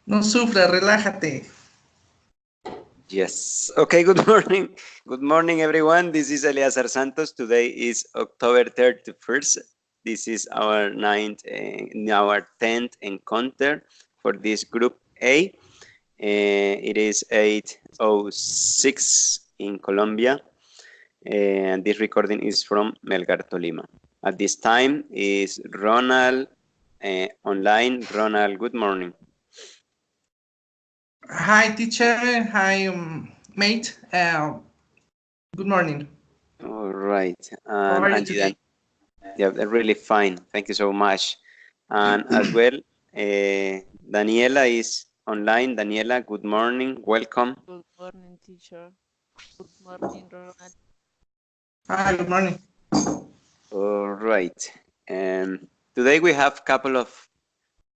No sufra, relájate. Yes. Okay, good morning. Good morning, everyone. This is Eleazar Santos. Today is October 31st. This is our 10th encounter for this group A. It is 8:06 in Colombia, and this recording is from Melgar, Tolima. At this time is Ronald online. Ronald, good morning. Hi, teacher. Hi, mate. Good morning. All right. How And are you Angie, today? yeah, they're really fine. Thank you so much. And as well, Daniela is online. Daniela, good morning. Welcome. Good morning, teacher. Good morning, Ronald. Hi, good morning. All right. Today we have a couple of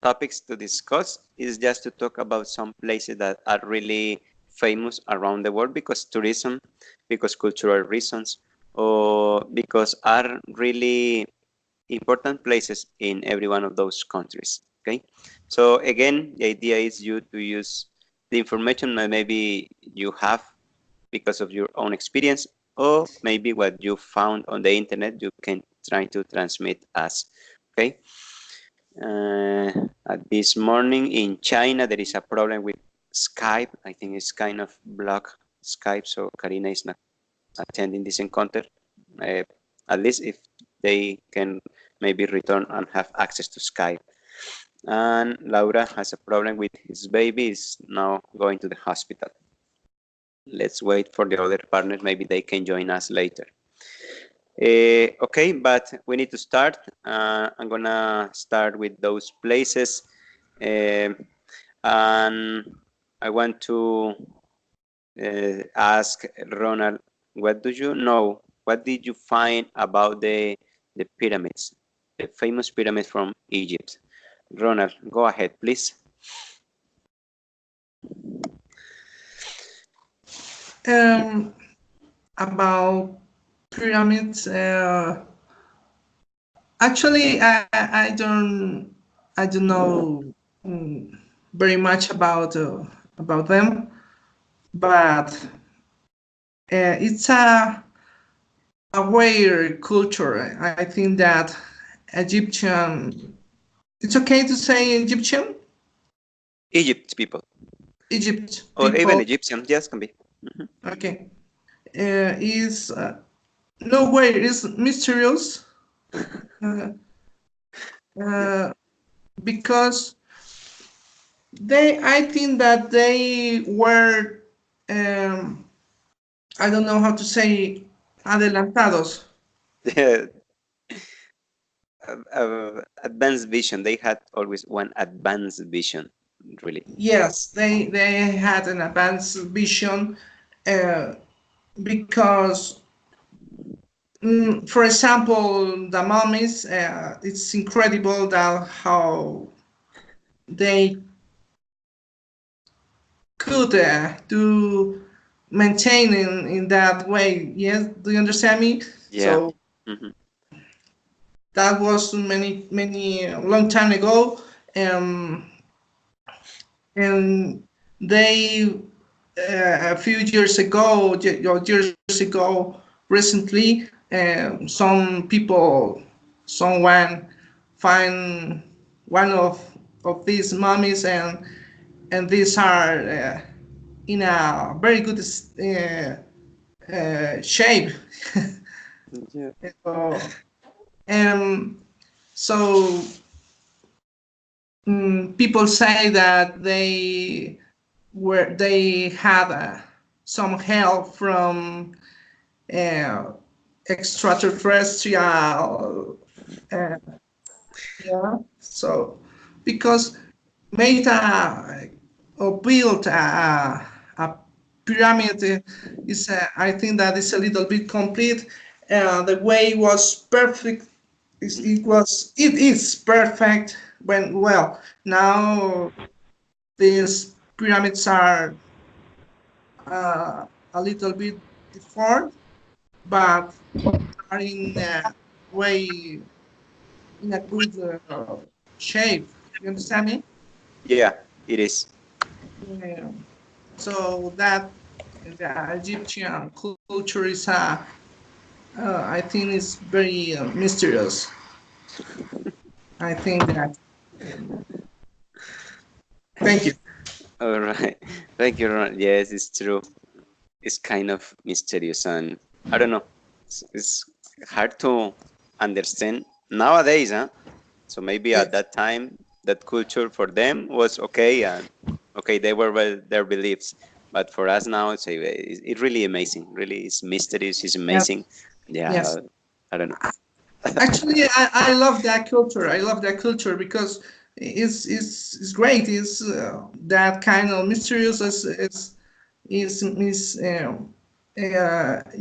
topics to discuss. Is just to talk about some places that are really famous around the world because tourism, because cultural reasons, or because are really important places in every one of those countries. Okay, so again, the idea is you to use the information that maybe you have because of your own experience, or maybe what you found on the internet you can try to transmit us. Okay, at this morning in China there is a problem with Skype. I think it's kind of blocked Skype, so Karina is not attending this encounter. Uh, at least if they can maybe return and have access to Skype. And Laura has a problem with his baby, is now going to the hospital. Let's wait for the other partners, maybe they can join us later. Okay, but we need to start. I'm gonna start with those places. And I want to ask Ronald, what do you know? What did you find about the pyramids, the famous pyramids from Egypt? Ronald, go ahead, please. Um, about pyramids. Actually, I don't know very much about them, but it's a weird culture. I think that Egyptian. It's okay to say Egyptian. Egypt people, Egypt or even people. Egyptian, yes, can be. Mhm. Okay. Is no way is mysterious uh, Yeah. uh, because I think that they were um, I don't know how to say adelantados. The advanced vision. They had always one advanced vision, really. Yes, they had an advanced vision uh, because for example the mummies it's incredible that how they could do maintain in that way. Yes, do you understand me? Yeah. So Hmm. that was many long time ago, um, and they a few years ago, years ago, recently, some people, someone find one of these mummies, and these are in a very good shape. Yeah. So, and so people say that they had some help from uh, extraterrestrial. Uh, yeah. So because made or built a pyramid is I think that is a little bit complete. The way was perfect. It is perfect when well now these pyramids are a little bit deformed, but are in a way in a good shape. You understand me? Yeah. It is. Yeah. So that the Egyptian culture is I think it's very mysterious. I think that. Thank you. All right. Thank you, Ron. Yes, it's true. It's kind of mysterious, and I don't know. It's hard to understand nowadays, huh? So maybe at Yes. that time, that culture for them was okay, and okay, they were well, their beliefs. But for us now, it's really amazing. Really, it's mysterious. It's Yes. amazing. Yes. Yeah, I don't know. Actually, I love that culture. I love that culture because it's great. It's that kind of mysterious is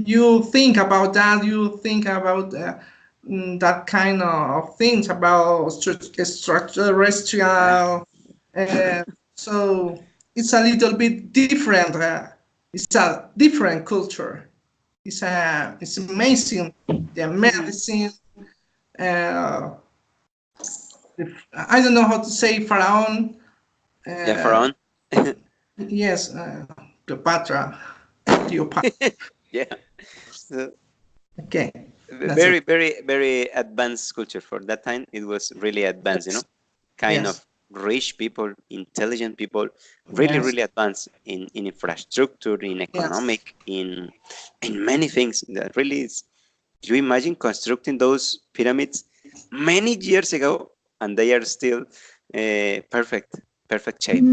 you think about that. You think about that kind of things about extraterrestrial. Uh, so it's a little bit different. It's a different culture. It's amazing. The medicine. Uh, I don't know how to say pharaoh. Yeah, Uh, Faraon. yes, Cleopatra. Cleopatra. Yeah. So, Okay, that's it. very, very, very advanced culture for that time. It was really advanced, you know, Yes, kind yes, of rich people, intelligent people, really, yes, really advanced in infrastructure, in yes. economic, in many things. That really is. You imagine constructing those pyramids many years ago, and they are still perfect, perfect shape.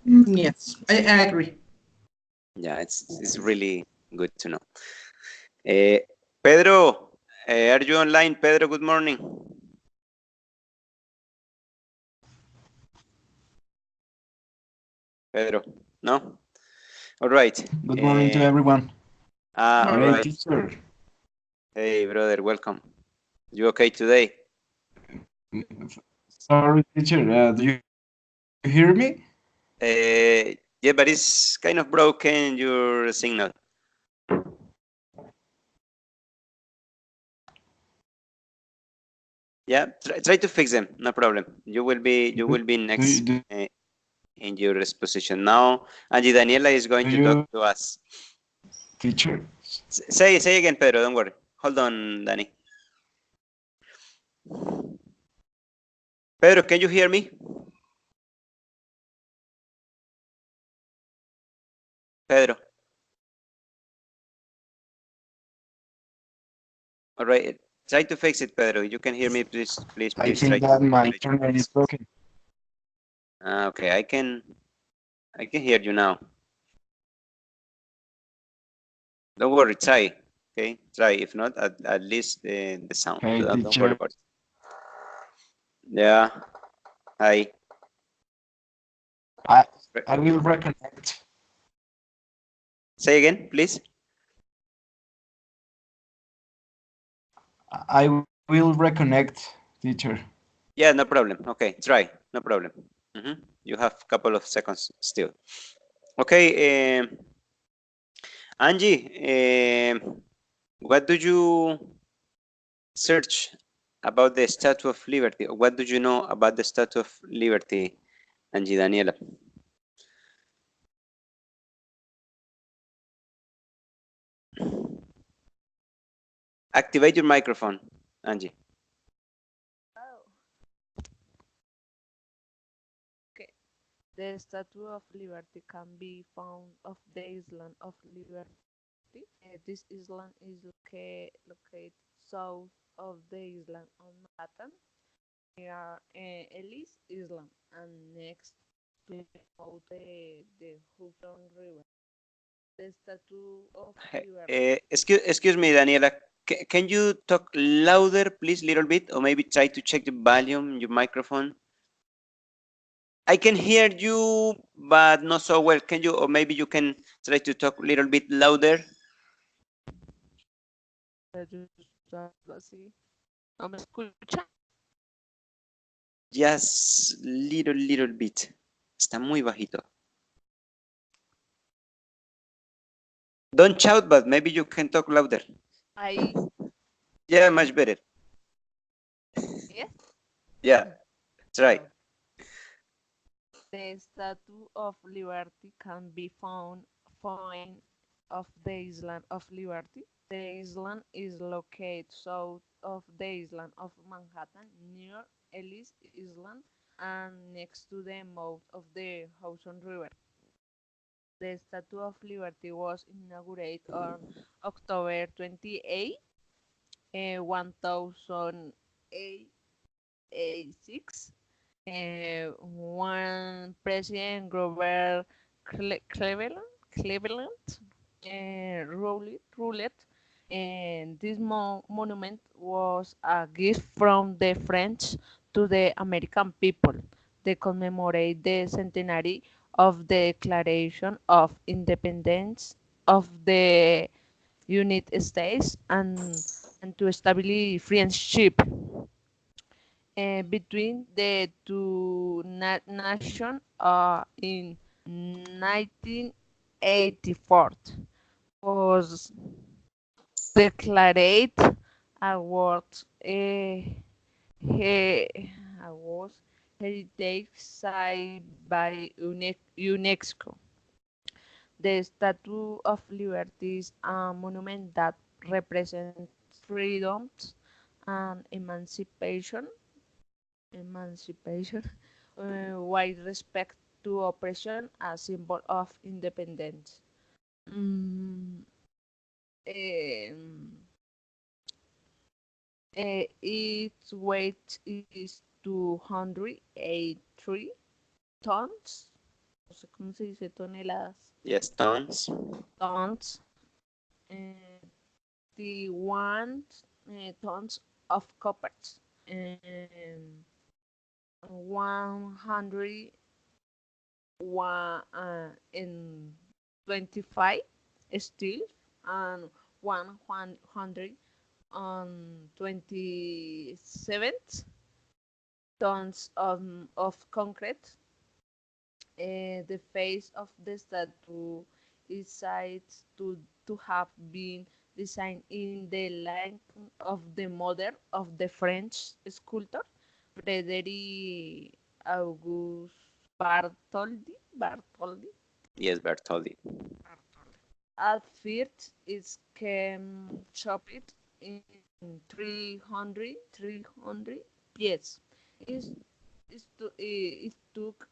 Yes, I agree. Yeah, it's really good to know. Uh, Pedro, are you online? Pedro, good morning. Pedro, no? All right. Good morning to everyone. All Great right. teacher. Hey, brother, welcome. You okay today? Sorry, teacher. Do you hear me? Yeah, but it's kind of broken, your signal. Yeah, try to fix them. No problem. You will be Do you, next do, in your exposition now. Angie Daniela is going do to talk you to us. teacher? Say again, Pedro. Don't worry. Hold on, Danny. Pedro, can you hear me? Pedro. All right. Try to fix it, Pedro. You can hear me, please. Please, I please try think that my try to internet fix is it. broken. Okay, I can hear you now. Don't worry, try. Okay, try. If not, at least the sound. Hey, Don't worry teacher. about it. Yeah. Hi. I I will reconnect. Say again, please. I will reconnect, teacher. Yeah, no problem. Okay, try. No problem. You have a couple of seconds still. Okay, Angie, what do you search about the Statue of Liberty? What do you know about the Statue of Liberty, Angie Daniela? Activate your microphone, Angie. Oh, okay. The Statue of Liberty can be found of the island of Liberty. This island is located south of the island on Manhattan, near Ellis Island, and next to the Hudson River. The Statue of Liberty. Excuse me, Daniela. Can you talk louder, please, little bit, or maybe try to check the volume, your microphone? I can hear you, but not so well. Can you, or maybe you can try to talk a little bit louder? Algo así. ¿No me escucha? Just little bit. Está muy bajito. Don't shout, but maybe you can talk louder. Ahí. Yeah, much better. Yes. Yeah, try. The Statue of Liberty can be found of the island of Liberty. The island is located south of the island of Manhattan, near Ellis Island, and next to the mouth of the Hudson River. The Statue of Liberty was inaugurated on October 28, 1086. One President Grover Cleveland ruled, and this monument was a gift from the French to the American people. They commemorate the centenary of the Declaration of Independence of the United States and to establish friendship between the two nations in 1984 was declared award was heritage site by UNESCO. The Statue of Liberty is a monument that represents freedom and emancipation, while respect to oppression, a symbol of independence. Mm, um, its weight is 283 tons. No sé cómo se dice toneladas. Yes, tons. Tons. Uh, the 1 tons of copper. Um, 125 steel and 127 tons of concrete. The face of the statue is said to have been designed in the line of the mother of the French sculptor Frédéric Auguste Bartholdi. Yes, Bertoldi. At first, it came chopped in 300 pieces. It took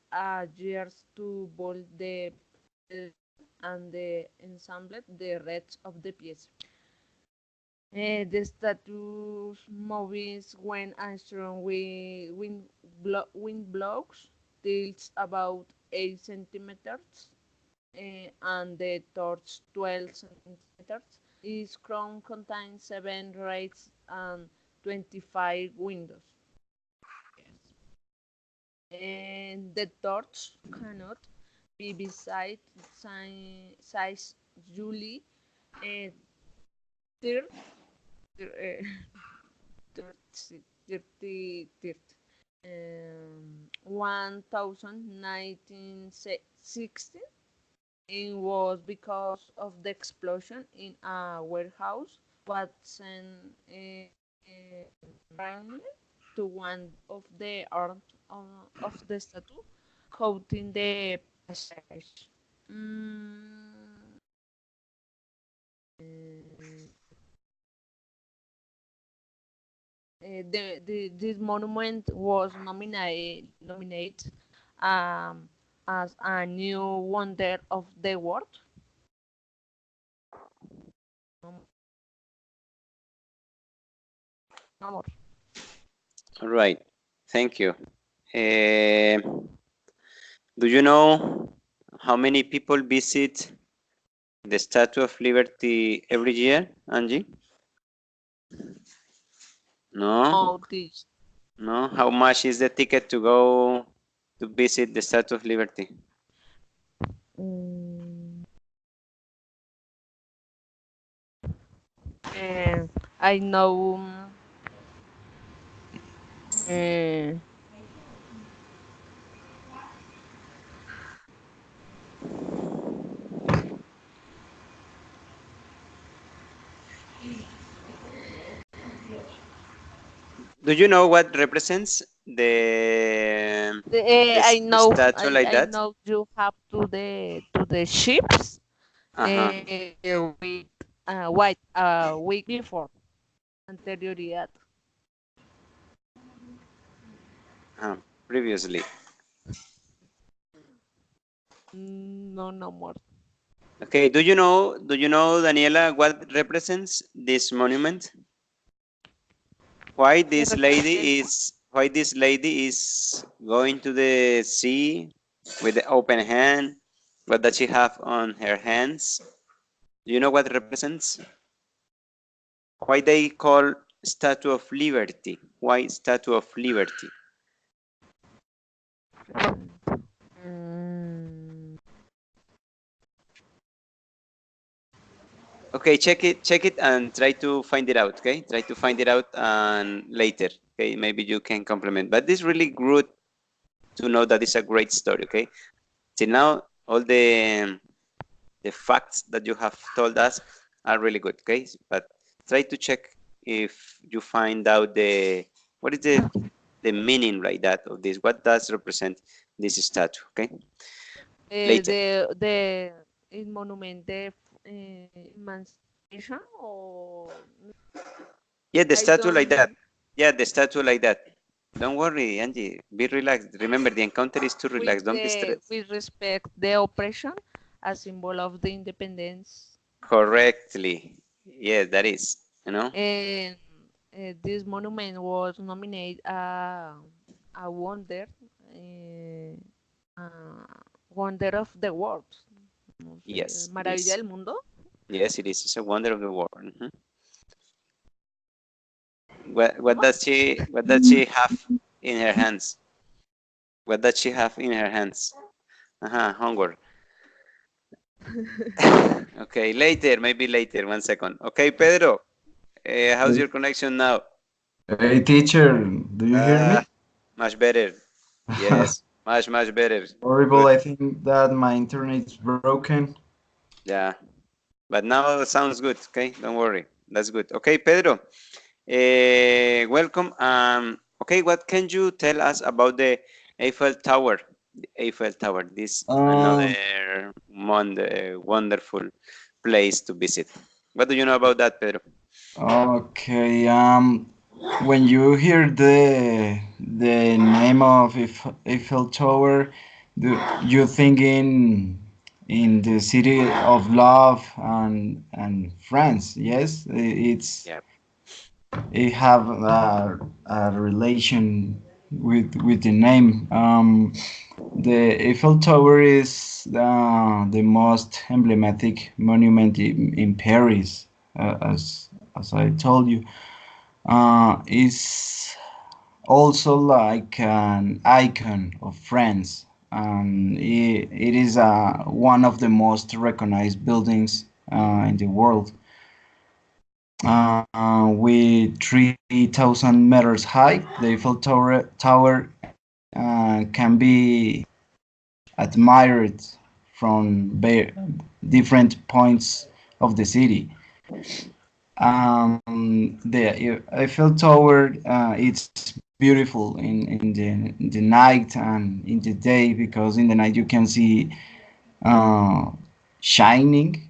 years to build the and the ensemble the rest of the piece. The statue moves when a strong wind blows, tilts about 8 centimeters, and the torch 12 centimeters. Its crown contains 7 rays and 25 windows. And the torch cannot be beside size Julie uh, 30, 1916. It was because of the explosion in a warehouse, but sent uh, to one of the arms of the statue, coating the passage. Mm, this monument was nominated as a new wonder of the world. Amor. All right. Thank you. Do you know how many people visit the Statue of Liberty every year, Angie? No? Oh, this. No? How much is the ticket to go to visit the Statue of Liberty? Mm, eh, I know. eh, Do you know what represents the I know, statue like I that? know you have to the ships Uh-huh. with white week before anterioridad. uh, Previously. No, no more. Okay, do you know, Daniela, what represents this monument? Why ¿Qué this representa? lady is why this lady is going to the sea with the open hand? What does she have on her hands? Do you know what represents? Why they call Statue of Liberty? Why Statue of Liberty? Mm, Okay, check it, and try to find it out. Okay, try to find it out and later. Okay, maybe you can complement. But this really good to know that it's a great story. Okay, till now all the facts that you have told us are really good. Okay, but try to check if you find out what is the meaning like that of this. What does represent this statue? Okay, later. the el monumento de emancipation or Yeah, the I statue like that. don't Yeah, the statue like that. Don't worry, Angie. Be relaxed. Remember, the encounter is to relax. Don't be stressed. with respect the oppression a symbol of the independence Correctly. Yeah, that is. You know. and this monument was nominated a wonder wonder of the world, no sé, Yes, it maravilla is. del mundo. Yes, it is. It's a wonder of the world. ¿Cómo? What does she have in her hands? What does she have in her hands? Hunger. Okay, later, maybe later. 1 second. Okay, Pedro. How's your connection now? Hey, teacher, do you hear me? Much better. Yes, much better. Horrible. Good. I think that my internet is broken. Yeah, but now it sounds good. Okay, don't worry. That's good. Okay, Pedro. Welcome. Okay, what can you tell us about the Eiffel Tower? The Eiffel Tower. This Um, another wonderful place to visit. What do you know about that, Pedro? okay. When you hear the name of Eiffel Tower, you think in the city of love and France. Yes, Yeah. it have a relation with the name. The Eiffel Tower is the most emblematic monument in Paris, as I told you. Is also like an icon of France. It is one of the most recognized buildings in the world. With 3,000 meters high, the Eiffel Tower can be admired from different points of the city. The Eiffel Tower, it's beautiful in the night and in the day, because in the night you can see uh, shining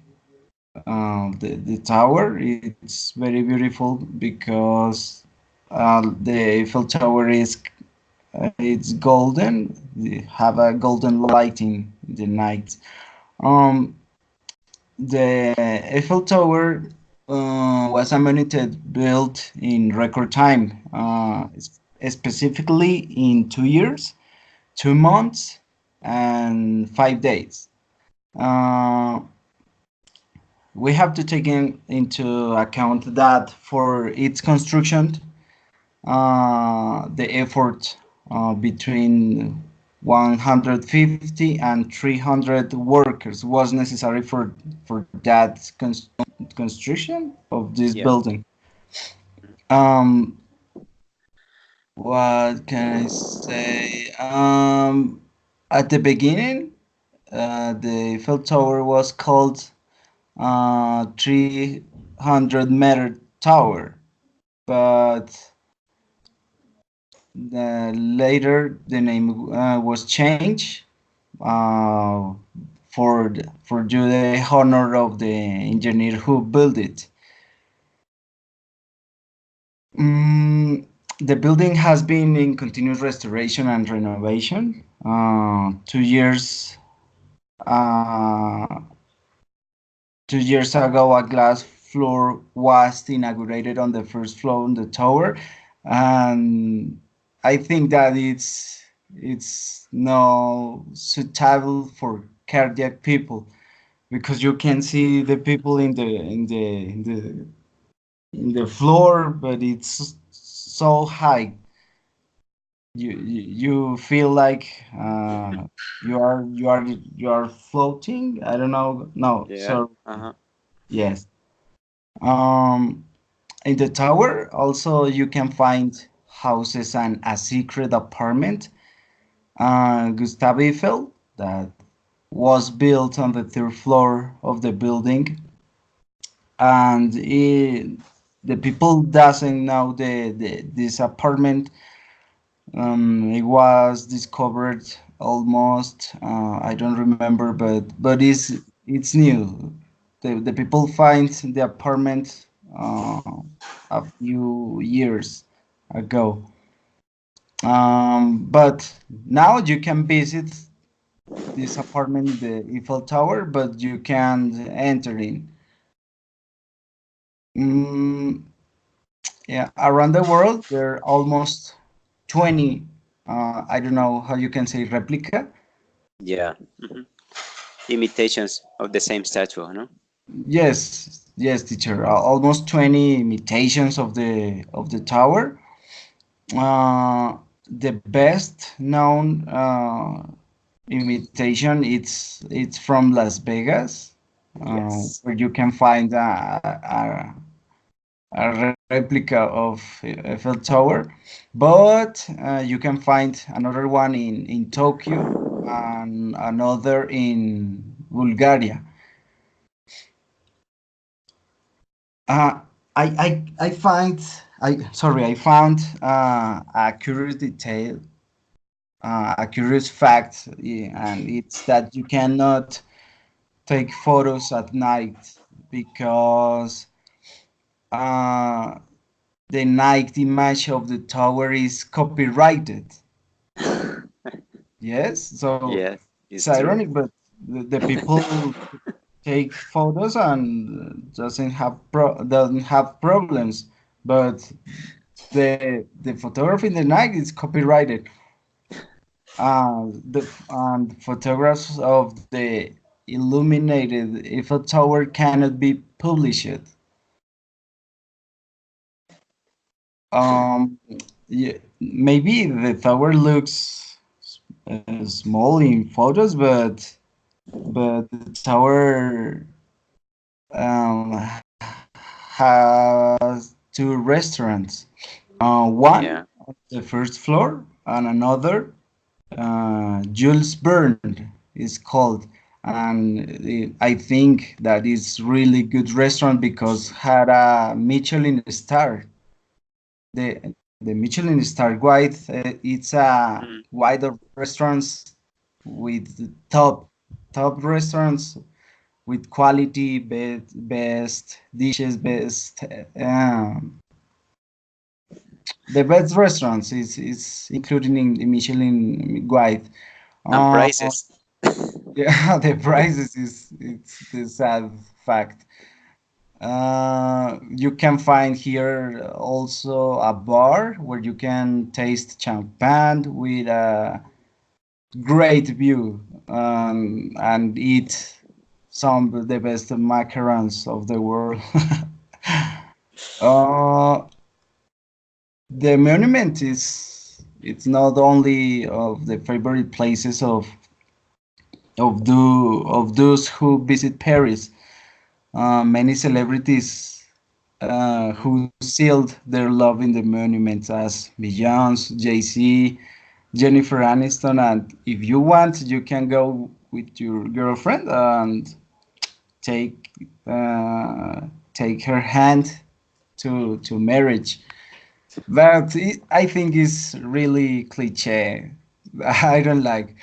the tower. It's very beautiful because the Eiffel Tower is it's golden. They have a golden light in the night. Um, the Eiffel Tower was ammunited built in record time, specifically in 2 years, 2 months, and 5 days. Uh, we have to take into account that for its construction, the effort between 150 and 300 workers was necessary for that construction of this Yeah. building. Um, what can I say? At the beginning, the Eiffel Tower was called 300-meter tower, but Later, the name was changed uh, for due the honor of the engineer who built it. Mm, the building has been in continuous restoration and renovation. 2 years, uh, 2 years ago, a glass floor was inaugurated on the first floor on the tower, and I think that it's no suitable for cardiac people because you can see the people in the floor, but it's so high. You feel like you are floating. I don't know. No, Yeah. so Uh-huh. yes. Um, in the tower, also you can find houses and a secret apartment. Gustav Eiffel that was built on the third floor of the building, and the people doesn't know this apartment. It was discovered almost I don't remember, but it's new. The people find the apartment a few years ago. But now you can visit this apartment, the Eiffel Tower, but you can't enter in. Mm, yeah, around the world there are almost 20. I don't know how you can say replica. Yeah. Mhm. Imitations of the same statue, no? Yes, yes, teacher. Almost 20 imitations of the tower. The best known imitation it's from Las Vegas, Yes. where you can find a replica of Eiffel Tower, but you can find another one in Tokyo and another in Bulgaria. Uh, I find I found a curious detail, a curious fact, and it's that you cannot take photos at night because uh, the night image of the tower is copyrighted. Yes, so Yes, it's it's true. ironic, but the people take photos and doesn't have problems, but the photography in the night is copyrighted. The photographs of the illuminated Eiffel Tower cannot be published. Um, yeah, maybe the tower looks small in photos, but the tower has two restaurants. One Yeah. on the first floor and another Jules Verne is called, and I think that is really good restaurant because had a Michelin star. The Michelin star guide, it's a Mm. wide of restaurants with top restaurants with quality, best dishes, the best restaurants is included in the Michelin guide. And Uh, prices. yeah, the prices is it's the sad fact. You can find here also a bar where you can taste champagne with a great view and eat some of the best macarons of the world. uh, the monument is it's not only of the favorite places of those who visit Paris. Many celebrities who sealed their love in the monuments as Beyonce, Jay-Z, Jennifer Aniston, and if you want, you can go with your girlfriend and take uh, take her hand to marriage. but I think it's really cliche. I don't like,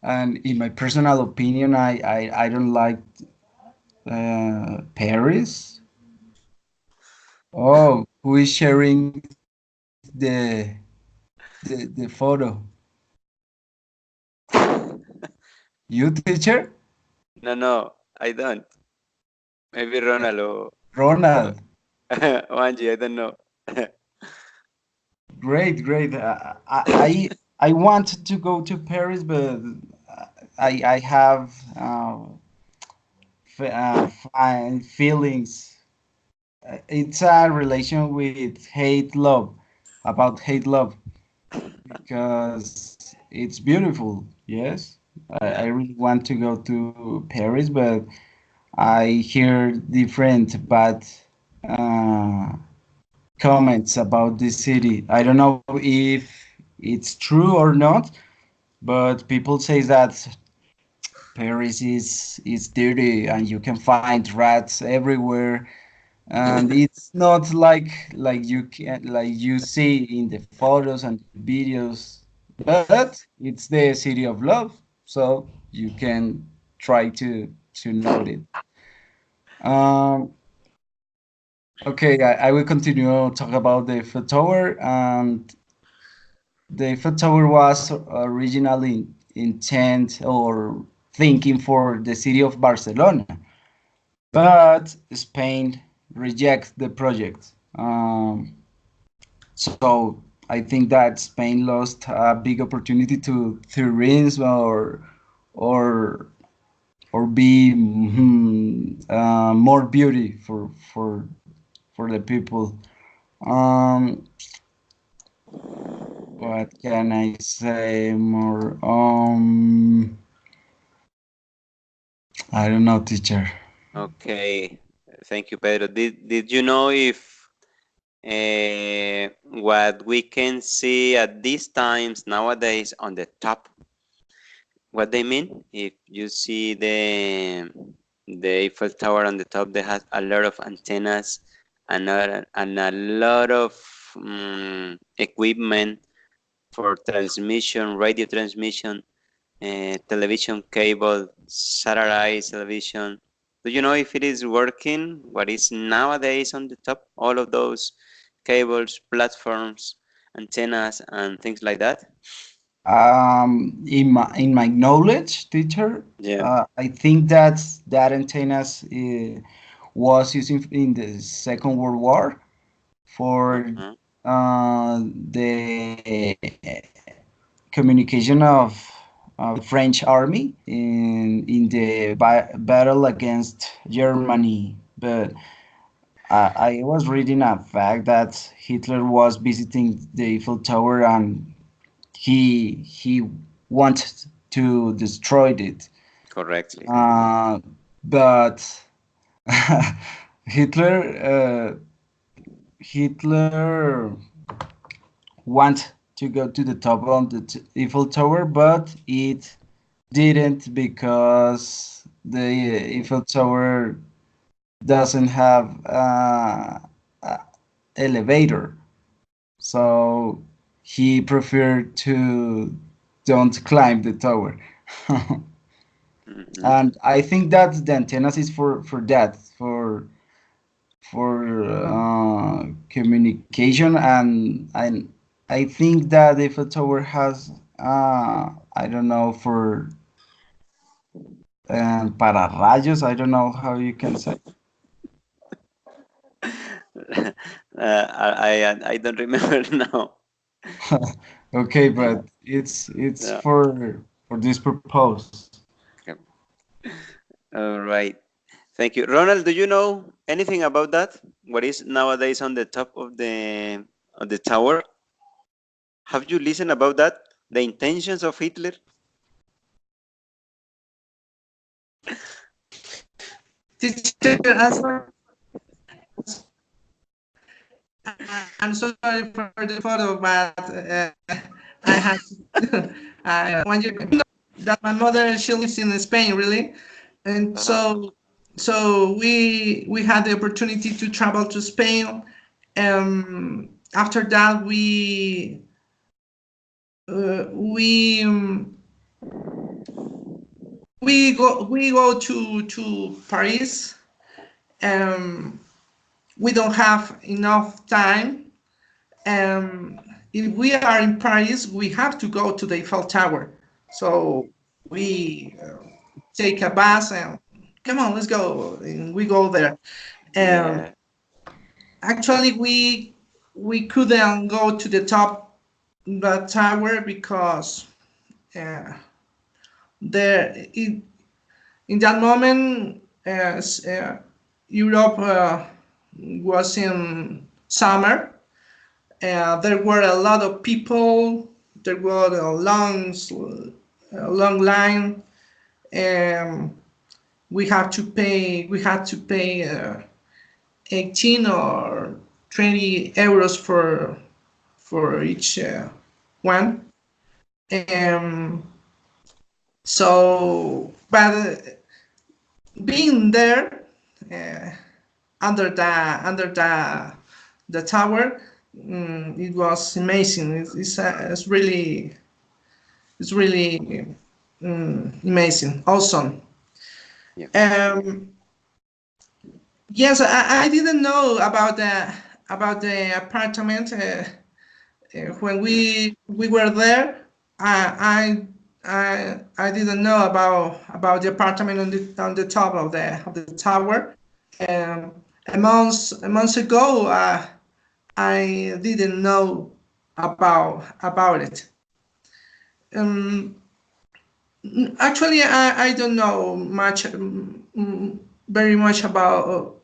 and in my personal opinion, I don't like Paris. Oh, who is sharing the photo? You, teacher? No, no, I don't. Maybe Ronald or Ronald. or Angie, I don't know. Great, great. I want to go to Paris, but I have feelings. It's a relation with hate love, about hate love, because it's beautiful. Yes, I Yeah, really want to go to Paris, but I hear different bad uh, comments about this city. I don't know if it's true or not, but people say that Paris is dirty and you can find rats everywhere, and it's not like you see in the photos and videos, but it's the city of love, so you can try to note it. Um, okay, I will continue to talk about the Eiffel Tower. And the Eiffel Tower was originally intent or thinking for the city of Barcelona, but Spain rejects the project. So I think that Spain lost a big opportunity to tourism or or be more beauty for the people. Um, what can I say more? I don't know, teacher. okay. Thank you, Pedro. Did you know if what we can see at these times nowadays on the top, what they mean? If you see the Eiffel Tower on the top, they has a lot of antennas and a lot of equipment for transmission, radio transmission, television cable, satellite television. Do you know if it is working? What is nowadays on the top? All of those cables, platforms, antennas, and things like that. In my knowledge, teacher, Yeah. I think that antennas was using in the Second World War for Uh-huh. the communication of the French army in the battle against Germany. But I was reading a fact that Hitler was visiting the Eiffel Tower and he wanted to destroy it. Correctly. Uh, but Hitler Hitler want to go to the top of the Eiffel Tower, but it didn't because the Eiffel Tower doesn't have a elevator. So he preferred to don't climb the tower. Hmm. And I think that the antennas is for that, for communication. And I think that if a tower has I don't know, for para rayos, I don't know how you can say. I don't remember now. Okay, but it's Yeah. for this purpose. Okay. All right. Thank you, Ronald. Do you know anything about that? What is nowadays on the top of the tower? Have you listened about that? The intentions of Hitler? Teacher, I'm sorry for the photo, but I had I want you to know that my mother, she lives in Spain, really, and Uh-huh. so we had the opportunity to travel to Spain, after that uh, we um, we go to Paris. Um, we don't have enough time. Um, if we are in Paris, we have to go to the Eiffel Tower. So we take a bus and come on, let's go. And we go there. Um, Yeah. actually, we couldn't go to the top the tower because uh, there in that moment Europe was in summer. There were a lot of people. There was a long line. Um, we have to pay. We had to pay 18 or 20 euros for each one. Um, but being there uh, under the tower, it was amazing. It's really amazing, awesome. Yeah. Yes, I didn't know about the apartment when we were there. I didn't know about the apartment on the top of the tower. Um, a month ago, I didn't know about it. Um, Actually, I don't know very much about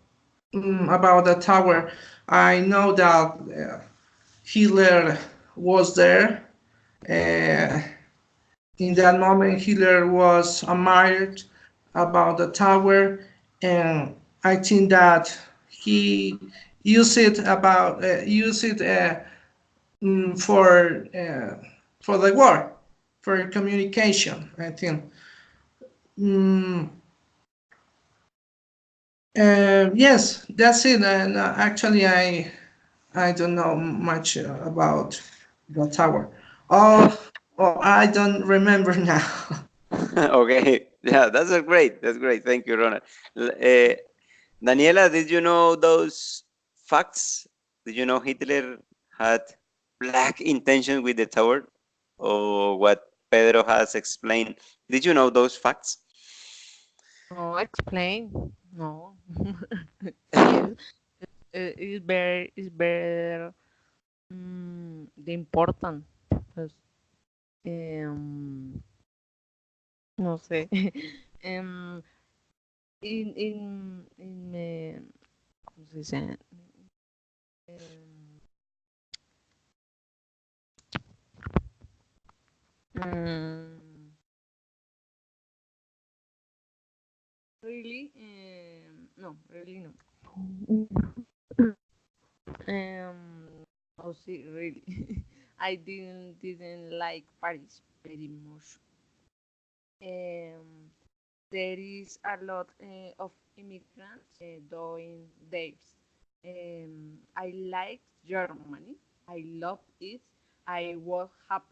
the tower. I know that Hitler was there. Uh, in that moment, Hitler was admired about the tower, and I think that he used it for the war, for communication. I think. Mm, yes, that's it. And actually, I don't know much about the tower. Oh, oh, I don't remember now. Okay. Yeah, that's a great. That's great. Thank you, Ronald. Daniela, did you know those facts? Did you know Hitler had black intention with the tower, or what Pedro has explained? Did you know those facts? No, explain. No. Yes, it's very the important. Pues, em, no sé. Em, ¿cómo se dice? Em, mm, really? No, really no. Oh, see, really. I didn't like Paris very much. Um, there is a lot of immigrants doing days. I like Germany. I love it. I was happy.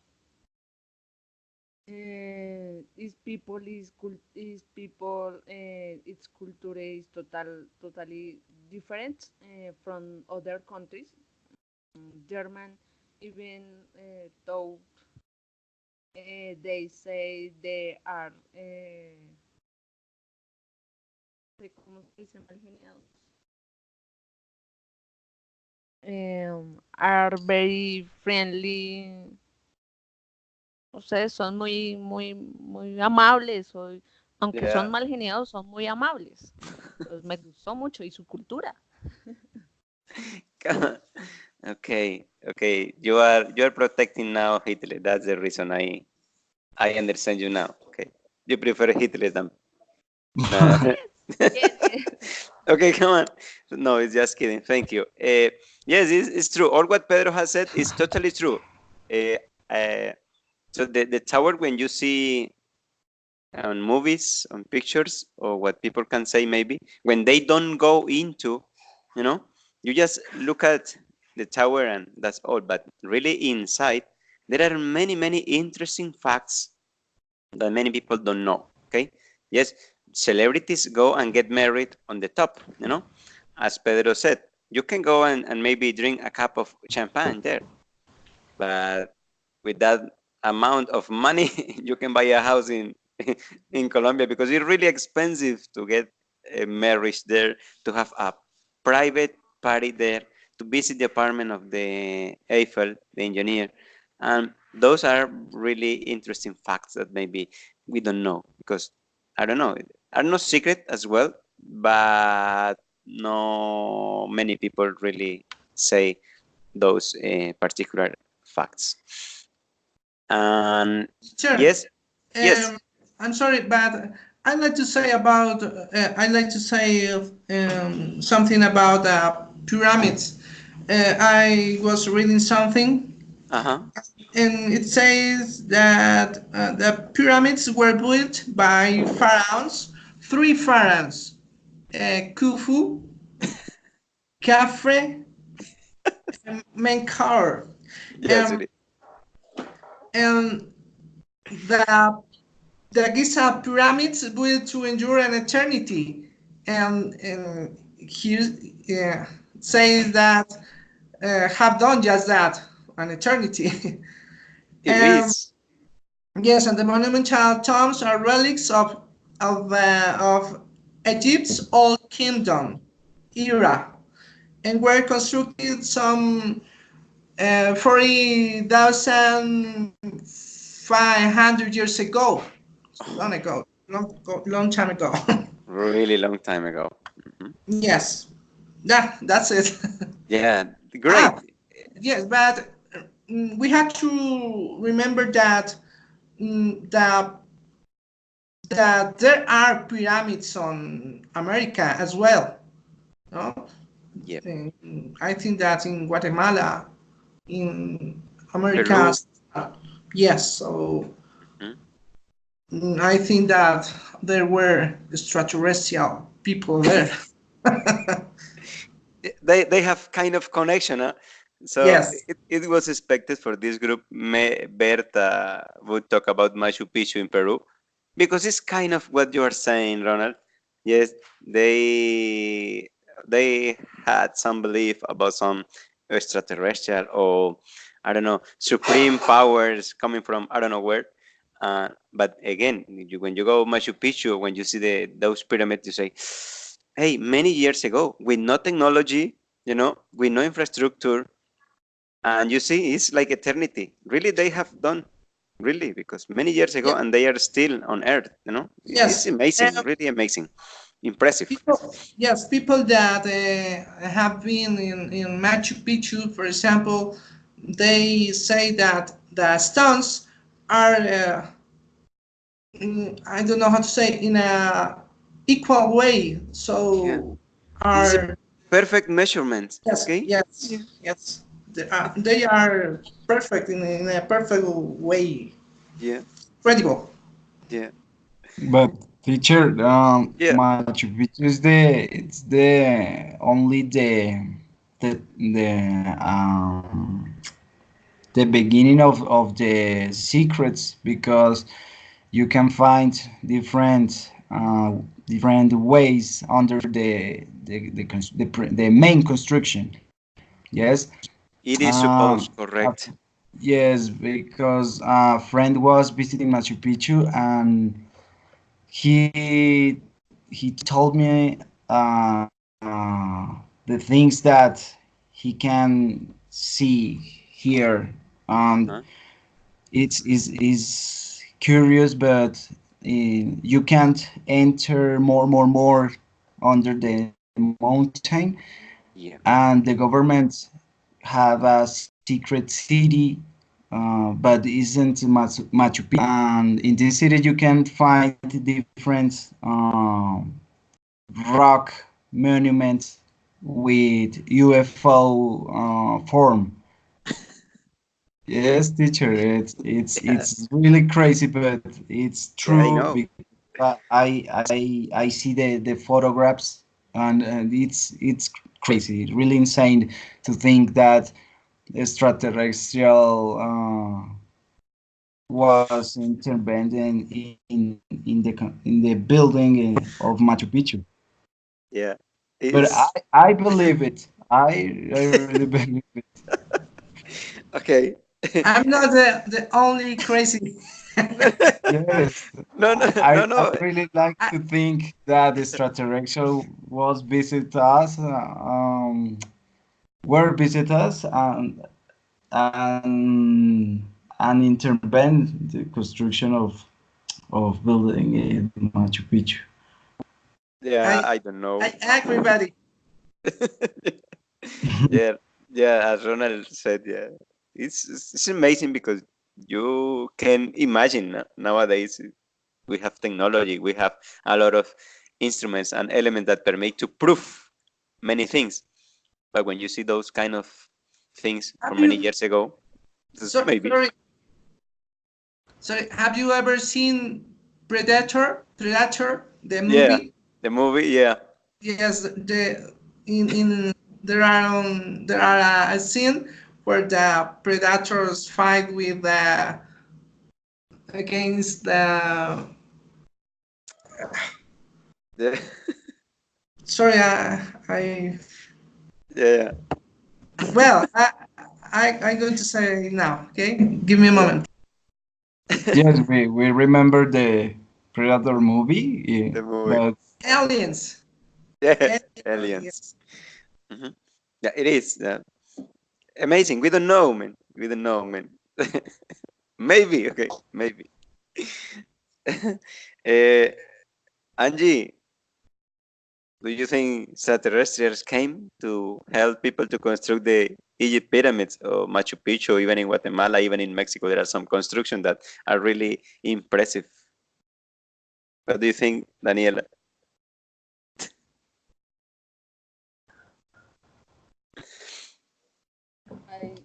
These people is people. Its culture is totally different from other countries. German, even though they say they are, ¿cómo se dice? Marginados. Are very friendly. Ustedes son muy amables. Aunque son Yeah. mal geniados, son muy amables. Entonces me gustó mucho y su cultura. Okay, okay. You are protecting now Hitler. That's the reason I understand you now. Okay. You prefer Hitler than no. Yes, yes, yes. Okay, come on. No, it's just kidding. Thank you. Yes, it's true. All what Pedro has said is totally true. Uh, so the tower, when you see on movies, on pictures, or what people can say maybe, when they don't go into, you know, you just look at the tower, and that's all. But really inside, there are many, many interesting facts that many people don't know. Okay, yes, celebrities go and get married on the top. As Pedro said, you can go and maybe drink a cup of champagne there, but with that amount of money, you can buy a house in in Colombia, because it's really expensive to get a marriage there, to have a private party there, to visit the apartment of the Eiffel, the engineer. And those are really interesting facts that maybe we don't know, because I don't know, are no secret as well, but no many people really say those particular facts. And Sure. yes, yes, I'm sorry, but I'd like to say about something about pyramids. I was reading something, uh-huh, and it says that the pyramids were built by pharaohs, three pharaohs, Khufu, Khafre, and Menkaure. yes, it Um, is. and the Giza pyramids will to endure an eternity, and here says that have done just that, an eternity. It um, is. yes, and the monumental tombs are relics of Egypt's Old Kingdom era, and were constructed some 40,500 years ago. Long ago, long time ago. Really long time ago. Mhm. Yes, that's it. Yeah, great. Ah, yes, but we have to remember that that there are pyramids on America as well. No? Yep. I think that in Guatemala, in America, Peru. yes. So Mhm. I think that there were extraterrestrial people there. They have kind of connection, huh? So Yes. it was expected for this group. Berta would talk about Machu Picchu in Peru, because it's kind of what you are saying, Ronald. Yes, they had some belief about some extraterrestrial, or I don't know, supreme powers coming from I don't know where. But again, when you go Machu Picchu, when you see those pyramids, you say, hey, many years ago, with no technology, with no infrastructure, and you see, it's like eternity. Really, they have done, really, because many years ago, Yeah. and they are still on Earth. It's Yes. amazing, really amazing, impressive. People that have been in Machu Picchu, for example, they say that the stones are, I don't know how to say, in a equal way. Yeah, So it's a are perfect measurement. yes, Okay. yes, Yeah. yes. They are perfect in a perfect way. Yeah. Incredible. Yeah. But teacher, Yeah. Machu Picchu is the only the the beginning of the secrets, because you can find different ways under the main construction. Yes. It is Um, supposed correct. yes, because a friend was visiting Machu Picchu, and he told me the things that he can see here. Uh-huh. It's curious, but you can't enter more under the mountain, Yeah. and the government have a secret city, but isn't Machu Picchu. And in this city, you can find different rock monuments with UFO form. Yes, teacher, Yeah. it's really crazy, but it's Yeah, I true, know. because I see the photographs, and it's crazy, really insane to think that extraterrestrial was intervening in the building of Machu Picchu. Yeah, But it's I believe it. I really believe it. okay. I'm not the only crazy. Yes, No, no, no, I no. really like I, to think that the extraterrestrial was visit us, were visit us and and intervene the construction of building in Machu Picchu. Yeah, I I don't know. I agree, buddy. Yeah, yeah, as Ronald said, yeah, it's amazing because you can imagine nowadays we have technology, we have a lot of instruments and elements that permit to prove many things. But when you see those kind of things Have from many you years ago, just so, maybe sorry, have you ever seen Predator, the yeah, movie? the movie, yeah, Yes, in there are a scene where the predators fight with the against the yeah, sorry I yeah, well I'm going to say now. Okay, give me a yeah. moment. Yes, we remember the Predator movie, The movie, but Aliens. yeah, aliens. Aliens. Hmm. Yeah, it is amazing. We don't know, man. We don't know, man. Maybe, okay, maybe. uh, Angie, do you think extraterrestrials came to help people to construct the Egypt pyramids or Machu Picchu, even in Guatemala, even in Mexico? There are some constructions that are really impressive. What do you think, Daniela? I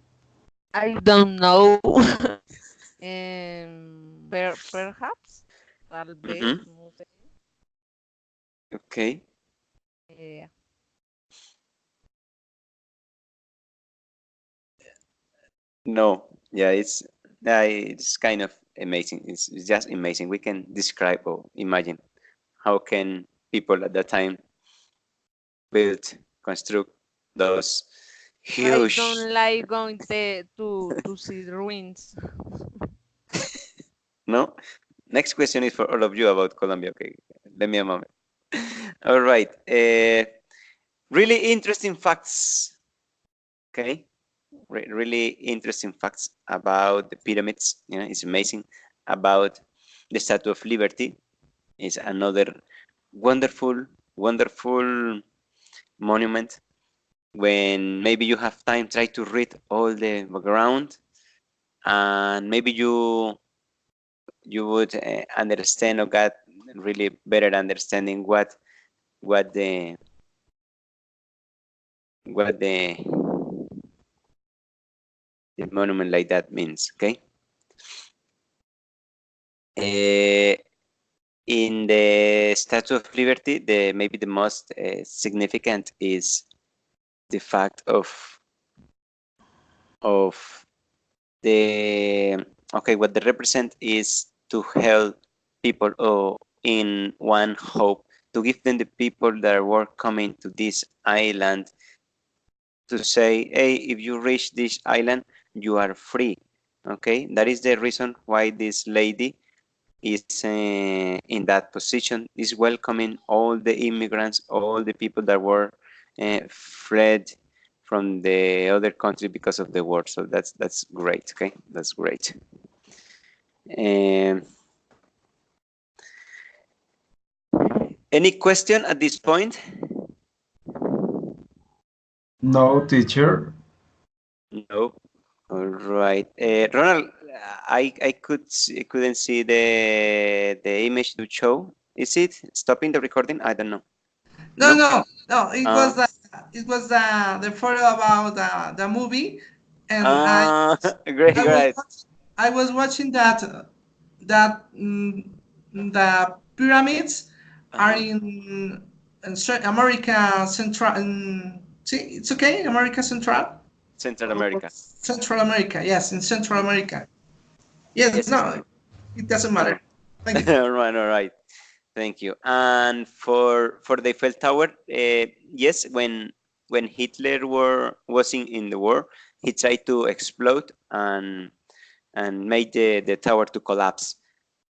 I don't know. Perhaps, tal vez, Hmm. no sé. Okay. Eh, No. Yeah, it's kind of amazing. It's just amazing. We can describe or imagine how can people at that time build, construct those I huge. don't like going to see the ruins. No. Next question is for all of you about Colombia. Okay, let me a moment. All right. Really interesting facts. Okay, really interesting facts about the pyramids. You know, it's amazing. About the Statue of Liberty is another wonderful, wonderful monument. When maybe you have time, try to read all the background, and maybe you would understand or get really better understanding what the what the monument like that means. Okay. In the Statue of Liberty, the maybe the most significant is the fact of the okay, what they represent is to help people in one hope, to give them the people that were coming to this island, to say, hey, if you reach this island, you are free. Okay, that is the reason why this lady is in that position, is welcoming all the immigrants, all the people that were fled from the other country because of the war. So that's great. Okay, that's great. Um, any question at this point? no, teacher. No. All right, Ronald. Couldn't see the image to show. Is it stopping the recording? I don't know. No, No. no. Uh, It was the photo about the movie, and great, I was great. I was watching that the pyramids are Uh-huh. in America, See, it's okay. America Central. Central Or America. Central America. Yes, in Central America. Yes. Yes. No, it doesn't matter. Thank you. All right, all right. Thank you. And for the Eiffel Tower, yes, when Hitler was in the war, he tried to explode and made the tower to collapse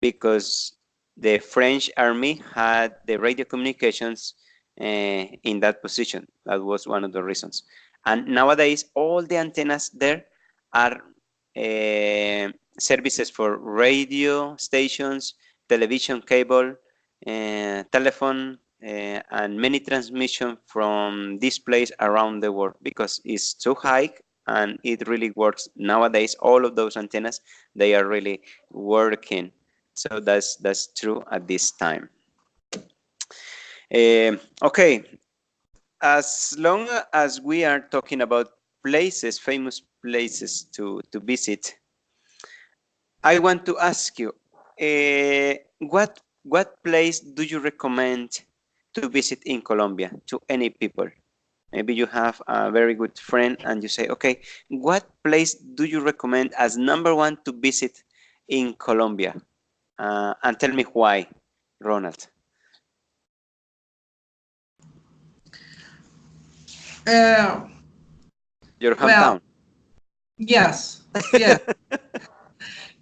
because the French army had the radio communications in that position. That was one of the reasons. And nowadays, all the antennas there are services for radio stations, television cable, telephone, and many transmission from this place around the world because it's too high and it really works nowadays. All of those antennas, they are really working. So that's true at this time. Okay, as long as we are talking about places, famous places to visit, I want to ask you, what place do you recommend to visit in Colombia to any people? Maybe you have a very good friend and you say, okay, what place do you recommend as number one to visit in Colombia? And tell me why, Ronald. Uh, Your well, hometown. yes, yes.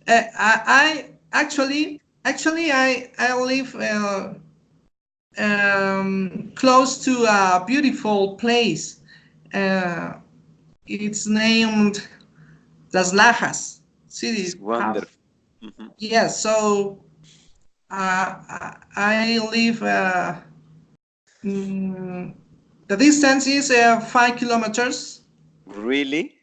I actually I live close to a beautiful place. Uh, it's named Las Lajas It's city. wonderful. Mhm. Yes, so I live. Mm, the distance is 5 kilometers. Really?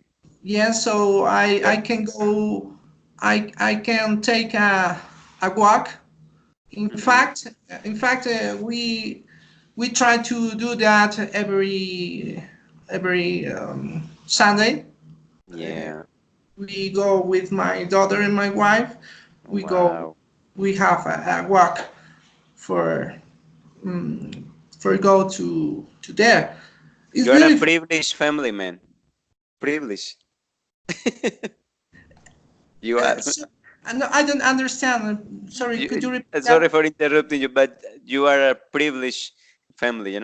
Yes, so I can go. I can take a walk. In Mhm. fact, we try to do that every Sunday. Uh, Yeah. we go with my daughter and my wife. We go. Wow. We have a walk for um, go to there. It's You're a beautiful. privileged family man. Privileged. You are. So, no, I don't understand. Sorry, could you repeat Sorry that? for interrupting you, but you are a privileged family,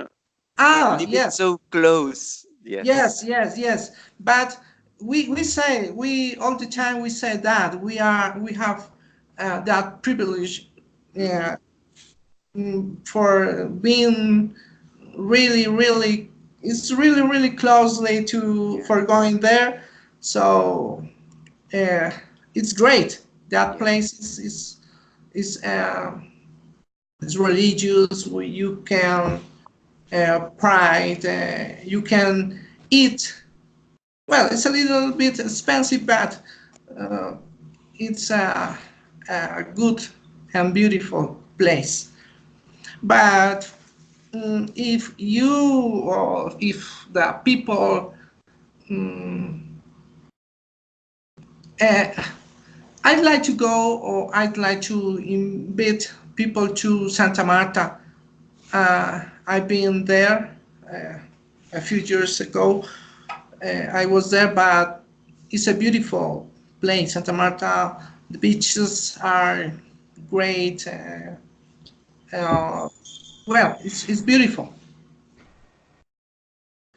Ah, living yes, so close. Yes. yes. But we say we all the time we say that we have that privilege Hmm. uh, for being really it's really closely to Yeah. for going there. So uh, it's great. That Yeah. place is is religious. Where you can pride. You can eat. Well, it's a little bit expensive, but uh, it's a good and beautiful place. But if you or if the people, um, uh, I'd like to go or I'd like to invite people to Santa Marta. I've been there a few years ago. I was there, but it's a beautiful place, Santa Marta. The beaches are great. Uh, well, it's beautiful.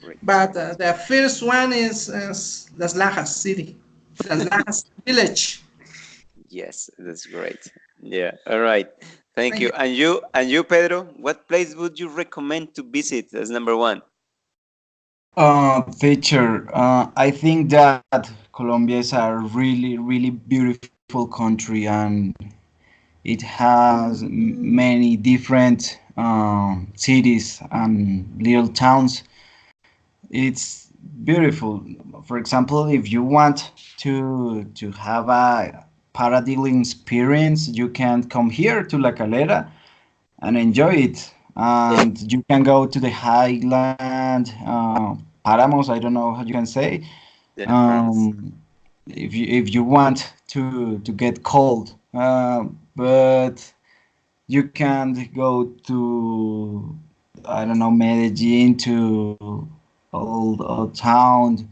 Great. But the first one is Las Lajas city, Las Lajas village. Yes, that's great. Yeah. All right. Thank Thank you. you. And you, Pedro, what place would you recommend to visit as number one? Teacher, I think that Colombia is a really beautiful country and it has many different cities and little towns. It's beautiful. For example, if you want to have a paradigm experience, you can come here to La Calera and enjoy it. And you can go to the highland, Paramos. I don't know how you can say. Yeah, promise. Um, if you want to get cold, but you can't go to, I don't know, Medellin to old town,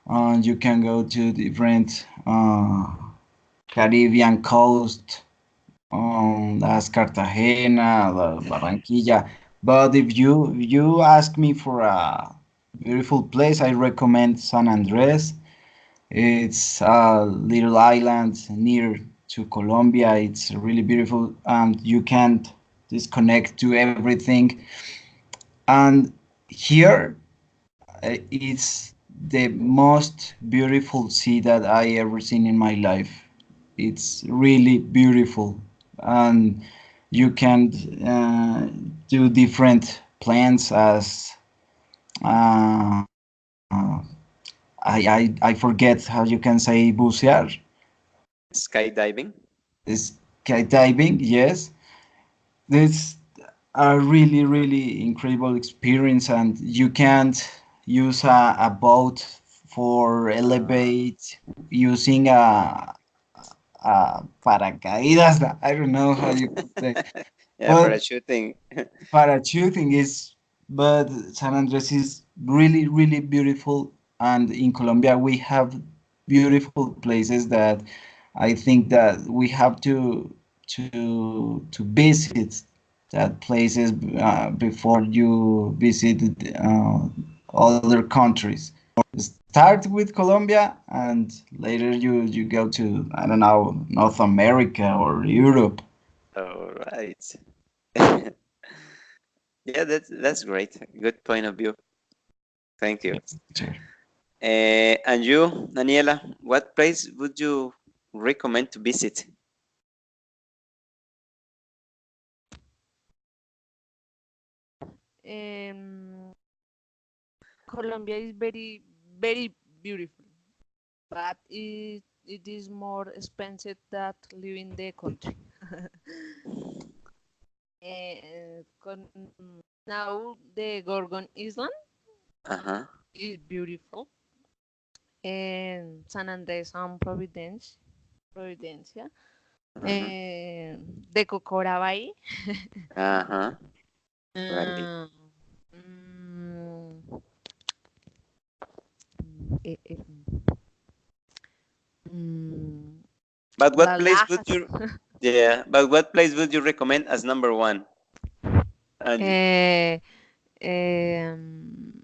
and you can go to different Caribbean coast, as Cartagena, Barranquilla. But if you ask me for a beautiful place, I recommend San Andres. It's a little island near to Colombia. It's really beautiful, and you can't disconnect to everything. And here, it's the most beautiful sea that I ever seen in my life. It's really beautiful, and you can do different plans as uh, I forget how you can say bucear, Skydiving. skydiving. Yes, it's a really incredible experience, and you can't use a boat for elevate using a paracaídas. I don't know how you can say, Yeah, but parachuting. parachuting is. But San Andres is really beautiful, and in Colombia we have beautiful places that I think that we have to visit that places before you visit other countries. Start with Colombia, and later you go to, I don't know, North America or Europe. All right. Yeah, that's great. Good point of view. Thank you. Sure. And you, Daniela, what place would you recommend to visit? Um, Colombia is very beautiful, but it is more expensive than living the country. Now the Gorgon Island Uh-huh. is beautiful, and San Andres and Providencia, Uh-huh. the Cocora Bay. Uh-huh. Right. Um, mm, eh, eh, mm, But what Las place would Lajas. you Yeah, but what place would you recommend as number one? And Eh, em,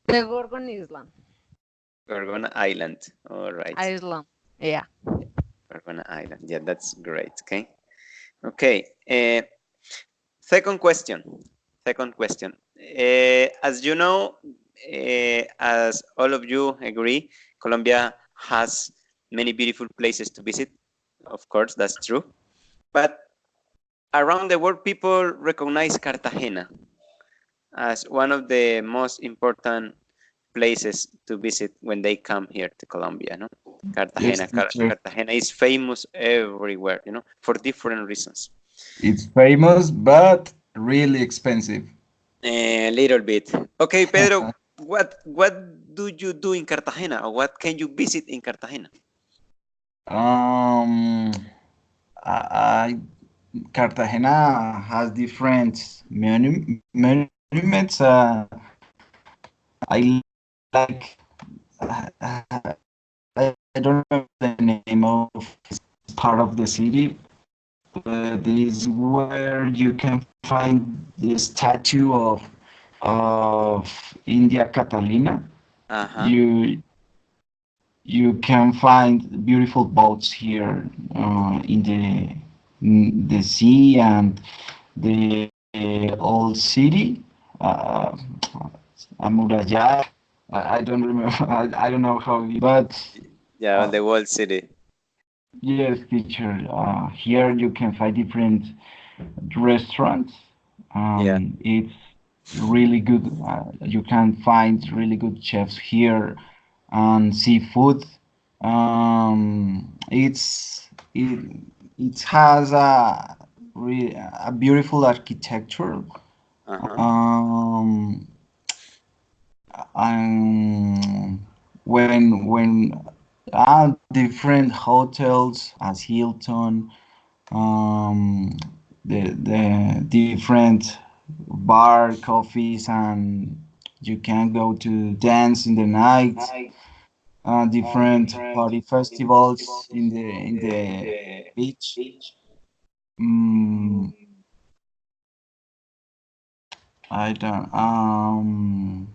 the Gorgon Island. Gorgona Island. All right. Iceland. Yeah. Gorgona Island. Yeah, that's great. Okay. Okay. Second question. Second question. As you know, as all of you agree, Colombia has many beautiful places to visit. Of course, that's true. But around the world, people recognize Cartagena as one of the most important places to visit when they come here to Colombia. No, Yes, teacher. Cartagena is famous everywhere. For different reasons. It's famous, but really expensive. A little bit. Okay, Pedro. What do you do in Cartagena, or what can you visit in Cartagena? Um, I Cartagena has different monuments. I like. I don't remember the name of this part of the city, but is where you can find the statue of India Catalina. Uh-huh. You can find beautiful boats here in the sea and the old city, uh, Amurallada. I don't remember. I don't know how, but Yeah, on uh, the whole city. yes, teacher. Here you can find different restaurants. Yeah. It's really good. You can find really good chefs here and seafood. It has a beautiful architecture. Uh-huh. Um, and when different hotels as Hilton, um, the different bar, coffees, and you can go to dance in the night. Different party festivals in the beach. Mm, I don't.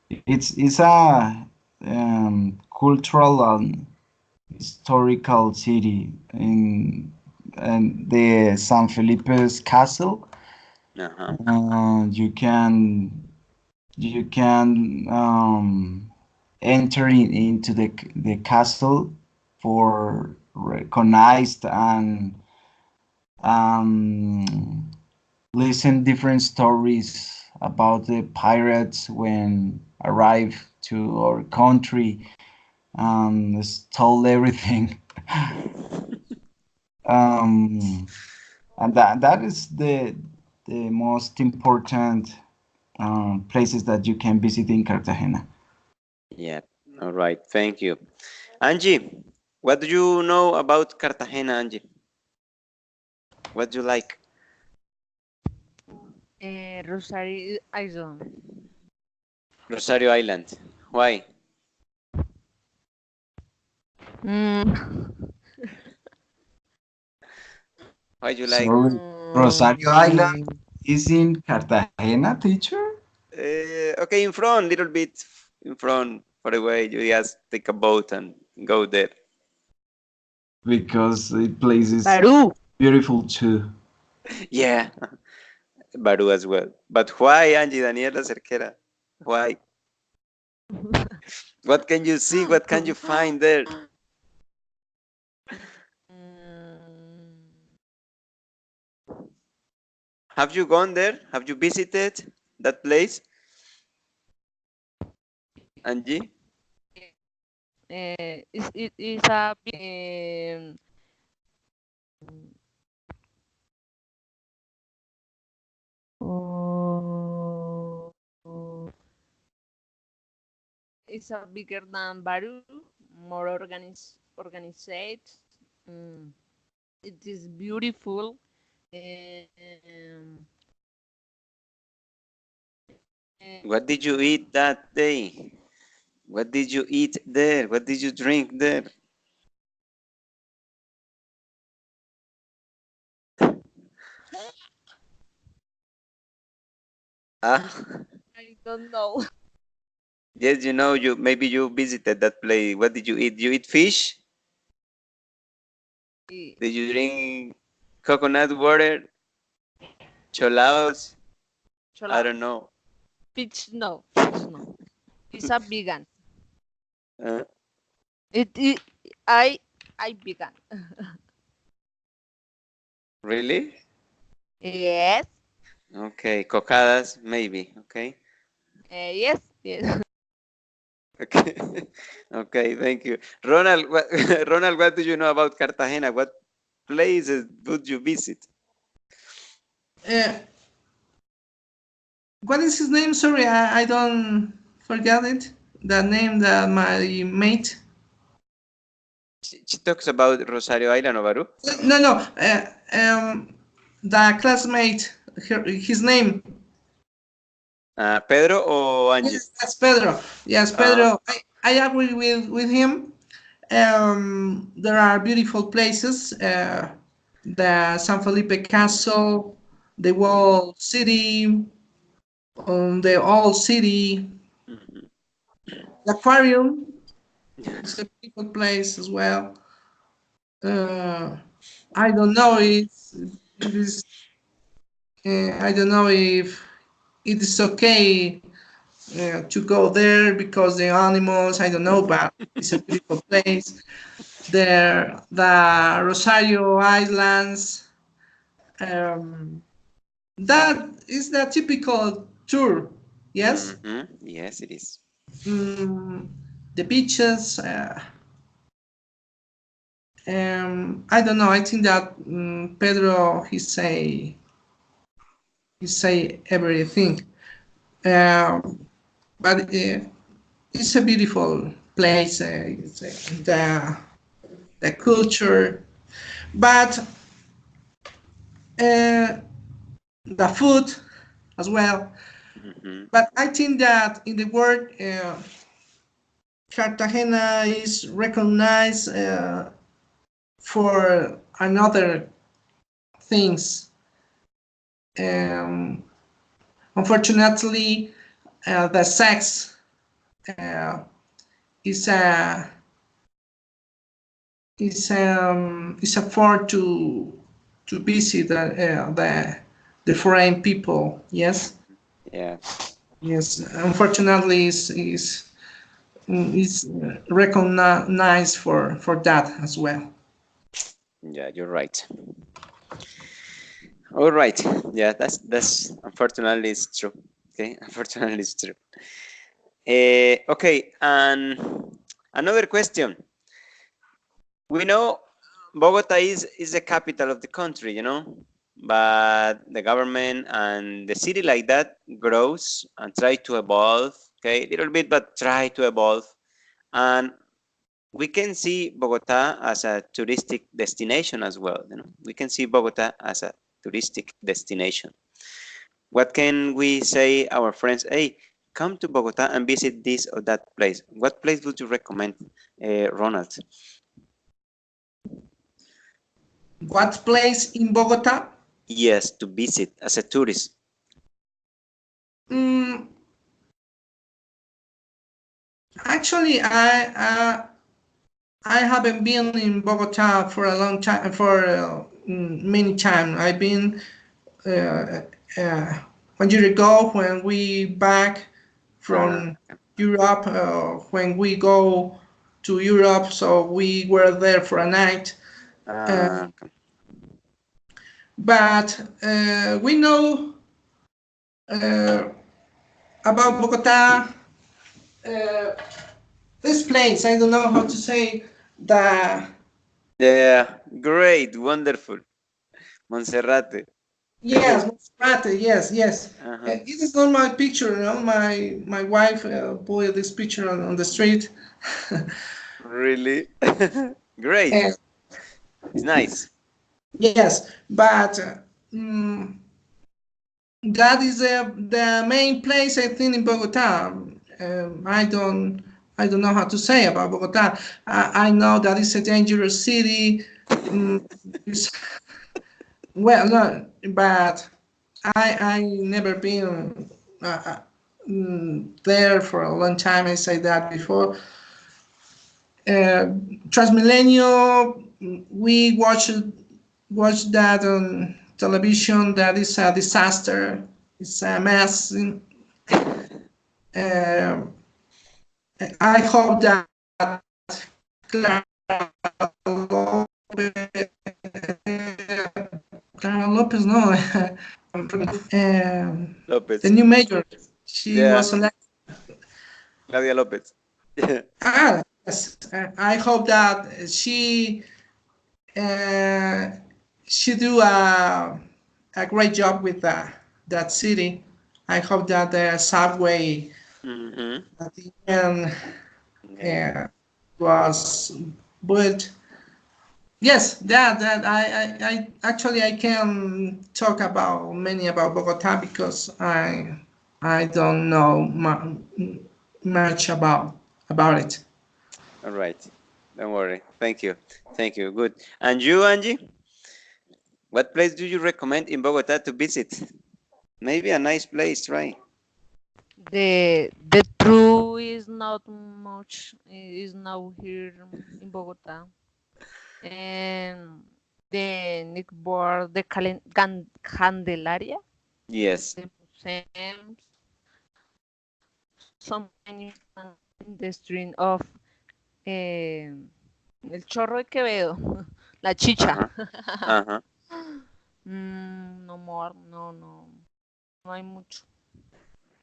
It's a cultural and historical city in and the San Felipe's castle. Uh-huh. You can enter into the castle for recognized and um, listen different stories about the pirates when arrived to our country and stole everything. um, and that is the most important places that you can visit in Cartagena. Yeah. All right. Thank you. Angie, what do you know about Cartagena, Angie? What do you like? Rosario Island. Rosario Island. Why? Mm. Why do you like? Sorry, Rosario Island Mm. is in Cartagena, teacher? Okay, in front, little bit in front, far away. You just take a boat and go there. Because the place is Baru. beautiful too. Yeah, Baru as well. But why, Angie Daniela Cerquera? Why? What can you see? What can you find there? Mm, Have you gone there? Have you visited that place, Angie? it is a oh, it's a bigger than Baru, more organized. Mm, it is beautiful. Um, What did you eat that day? What did you eat there? What did you drink there? Ah, I don't know. yes, you know, you maybe you visited that place. What did you eat? You eat fish? Did you drink coconut water? Cholaos? I Chola, don't know. fish no, fish no. It's a vegan. Uh, It I I vegan. really? Yes. Okay, cocadas, maybe. Okay. Yes. Yes. Okay. Okay, thank you. Ronald, what, Ronald, what do you know about Cartagena? What places would you visit? Uh, what is his name? Sorry, I don't forget it. The name that my mate. She talks about Rosario Island, Ovaru. No, no. The classmate. His name. Pedro o Angie? Yes, that's Pedro. Yes, Uh, Pedro. I agree with him. There are beautiful places. The San Felipe Castle, the walled city, the old city, mhm. the aquarium. It's a beautiful place as well. Uh, I don't know if it's, I don't know if it is okay to go there because the animals. I don't know, but it's a beautiful place. There, the Rosario Islands. Um, that is the typical tour. Yes. Yes, it is. Mm, the beaches. I don't know. I think that Pedro he say everything. But it's a beautiful place. The culture, but uh, the food as well. Mhm. But I think that in the world, Cartagena is recognized for another things. Um, Unfortunately, the sex uh, is a is a form to visit the foreign people. Yes, Yeah, yes. Unfortunately, is recognized for that as well. yeah, you're right. All right. Yeah, that's unfortunately it's true. Okay, unfortunately it's true. Okay, and another question. We know Bogota is the capital of the country, you know, but the government and the city like that grows and try to evolve, okay, a little bit, but try to evolve. And we can see Bogota as a touristic destination as well. You know, we can see Bogota as a touristic destination. What can we say our friends? Hey, come to Bogota and visit this or that place. What place would you recommend, Ronald? What place in Bogota? Yes, to visit as a tourist. Mm, Actually, I haven't been in Bogota for a long time, for many time. I've been uh, uh, 1 year ago when we back Ah, from Europe. When we go to Europe, so we were there for a night. ah, Um, but we know uh, about Bogota. Uh, this place, I don't know how to say the. yeah, great, wonderful. Monserrate. Yes, Monserrate. Yes, yes. Uh-huh. This is not my picture. You know, my wife put this picture on the street. Really? Great. And It's nice. yes, but mm, that is the main place I think in Bogota. I don't know how to say about Bogota. I know that it's a dangerous city. Mm, it's, well, no, but I never been there for a long time. I say that before. Transmilenio, we watched that on television. That is a disaster. It's a mess. Uh, I hope that Clara Lopez, Clara Lopez, no, the Lopez. new mayor, she Yeah, was elected. Claudia Lopez. Yes, I hope that uh, she do a great job with that city. I hope that the subway Hmm. at the end Yeah. was built. Yes, that I actually I can talk about many about Bogota because I don't know much about it. All right. Don't worry. Thank you. Thank you. Good. And you, Angie? What place do you recommend in Bogota to visit? Maybe a nice place, right? The true is not much is now here in Bogota, and the Nickboard, the Candelaria, Yes. the museums, some in the street of El Chorro de Quevedo, La Chicha. Uh-huh. Uh-huh. No more, no hay mucho.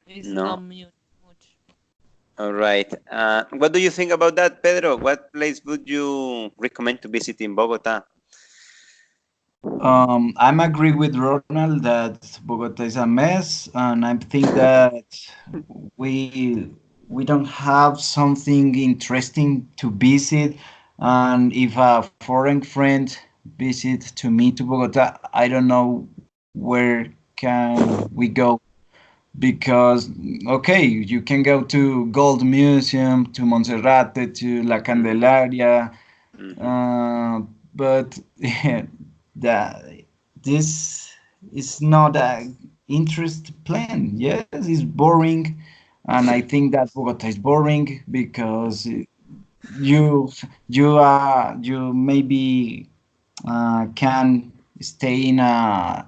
It's not No. much. All right. What do you think about that, Pedro? What place would you recommend to visit in Bogota? I'm agree with Ronald that Bogota is a mess, and I think that we we don't have something interesting to visit. And if a foreign friend visit to me to Bogota, I don't know where can we go? Because okay, you can go to Gold Museum, to Monserrate, to La Candelaria, Mhm. uh, but that this is not a interest plan. Yes, it's boring, and I think that Bogota is boring because you you maybe can stay in a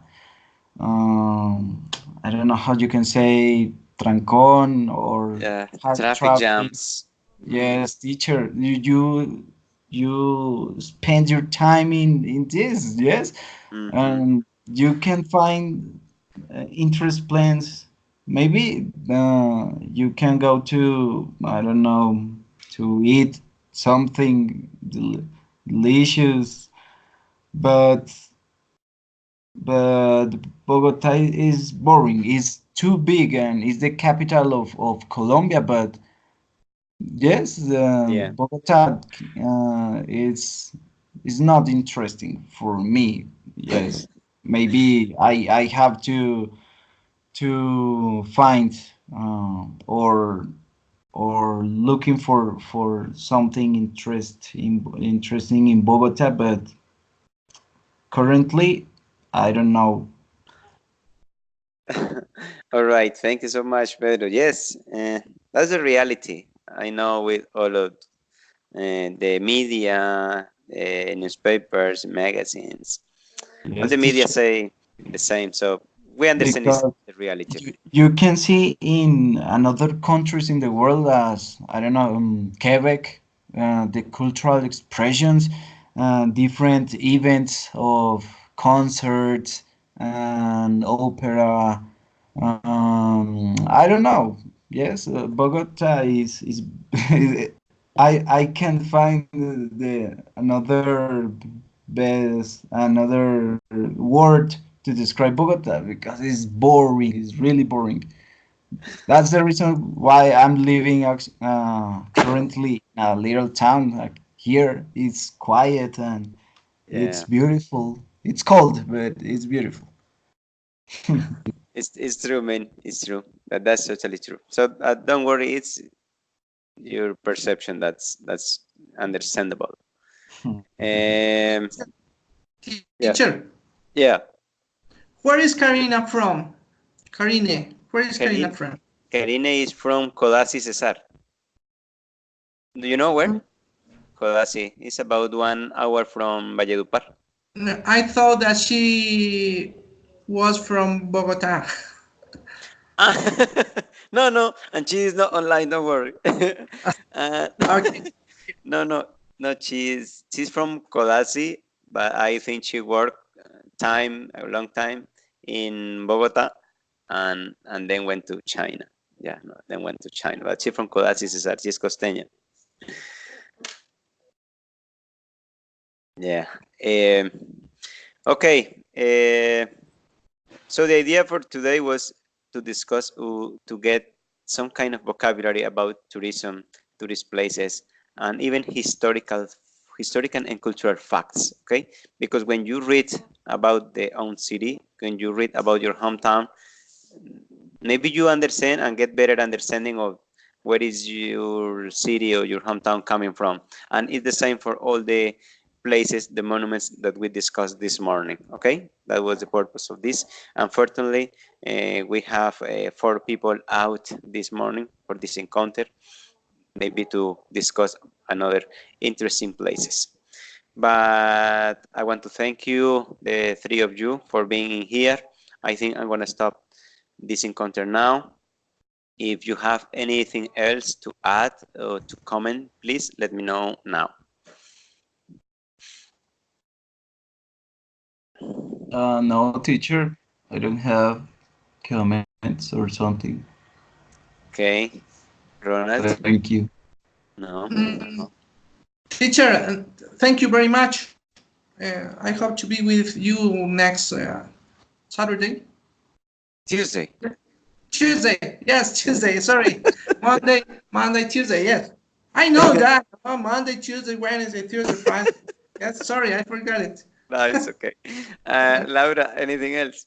I don't know how you can say trancón or Yeah, hard traffic traffic. jams. Mhm. Yes, teacher, you spend your time in this, yes, Mhm. and you can find interest plans. Maybe you can go to I don't know to eat something delicious, but but Bogota is boring. It's too big and it's the capital of Colombia. But yes, Yeah. Bogota is not interesting for me. Yes, maybe I have to find or looking for something interesting in Bogota, but currently I don't know. All right. Thank you so much, Pedro. Yes, that's the reality. I know with all of the media, newspapers, magazines, all Yes, the media teacher. say the same. So we understand this Because the reality. you can see in another countries in the world as I don't know Quebec, the cultural expressions, different events of concerts and opera. I don't know. Yes, Bogota is I can find the another best another word to describe Bogota because it's boring. It's really boring. That's the reason why I'm living currently in a little town. Like here, it's quiet and it's Yeah, beautiful. It's cold, but it's beautiful. it's true, man. It's true. That's totally true. So don't worry. It's your perception. That's understandable. Um, yeah, Teacher, yeah. where is Karina from? Karine, where is Karina Karin, from? Karine is from Codazzi Cesar. Do you know where? Codazzi is about 1 hour from Valledupar. I thought that she was from Bogota. Ah, no, no, and she is not online. Don't worry. uh, Okay. no, no, no. She's from Codazzi, but I think she worked time a long time in Bogota, and then went to China. Yeah, no, then went to China. But she's from Codazzi, Cesar. She's costeña. Yeah. Um, okay. So the idea for today was to discuss to get some kind of vocabulary about tourism, tourist places, and even historical and cultural facts. Okay, because when you read about the own city, when you read about your hometown, maybe you understand and get better understanding of where is your city or your hometown coming from, and it's the same for all the places, the monuments that we discussed this morning. Okay, that was the purpose of this. Unfortunately, we have 4 people out this morning for this encounter, maybe to discuss another interesting places. But I want to thank you, the 3 of you, for being in here. I think I'm going to stop this encounter now. If you have anything else to add or to comment, please let me know now. No, teacher, I don't have comments or something. Okay, Ronald? Thank you. No? Mm, teacher, thank you very much. I hope to be with you next Saturday. Tuesday. Tuesday. Yes, Tuesday. Sorry. Monday, Tuesday. Yes. I know that. Oh, Monday, Tuesday, Wednesday, Thursday, Friday. Yes, sorry, I forgot it. No, it's okay. Laura, anything else?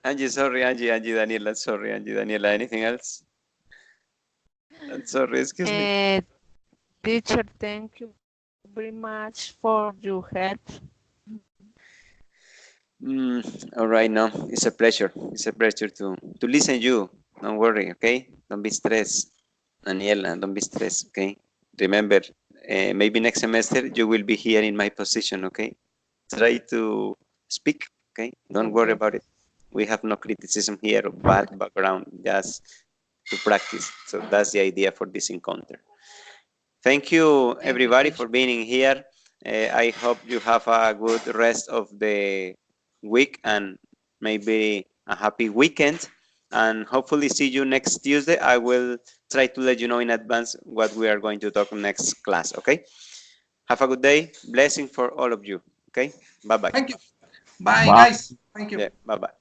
Angie, sorry, Angie, Daniela, sorry, Angie, Daniela. Anything else? Sorry, excuse me. Teacher, thank you very much for your help. All right, no, it's a pleasure. It's a pleasure to listen you. Don't worry, okay? Don't be stressed, Daniela. Don't be stressed, okay? Remember, maybe next semester you will be here in my position, okay? Try to speak, okay? Don't worry Okay. about it. We have no criticism here or bad background, just to practice. So that's the idea for this encounter. Thank you, Thank you, everybody, teacher. for being here. I hope you have a good rest of the week and maybe a happy weekend. And hopefully see you next Tuesday. I will try to let you know in advance what we are going to talk next class, okay? Have a good day. Blessing for all of you, okay? Bye-bye. Thank you. Bye, Bye. guys. Thank you. Yeah, bye-bye.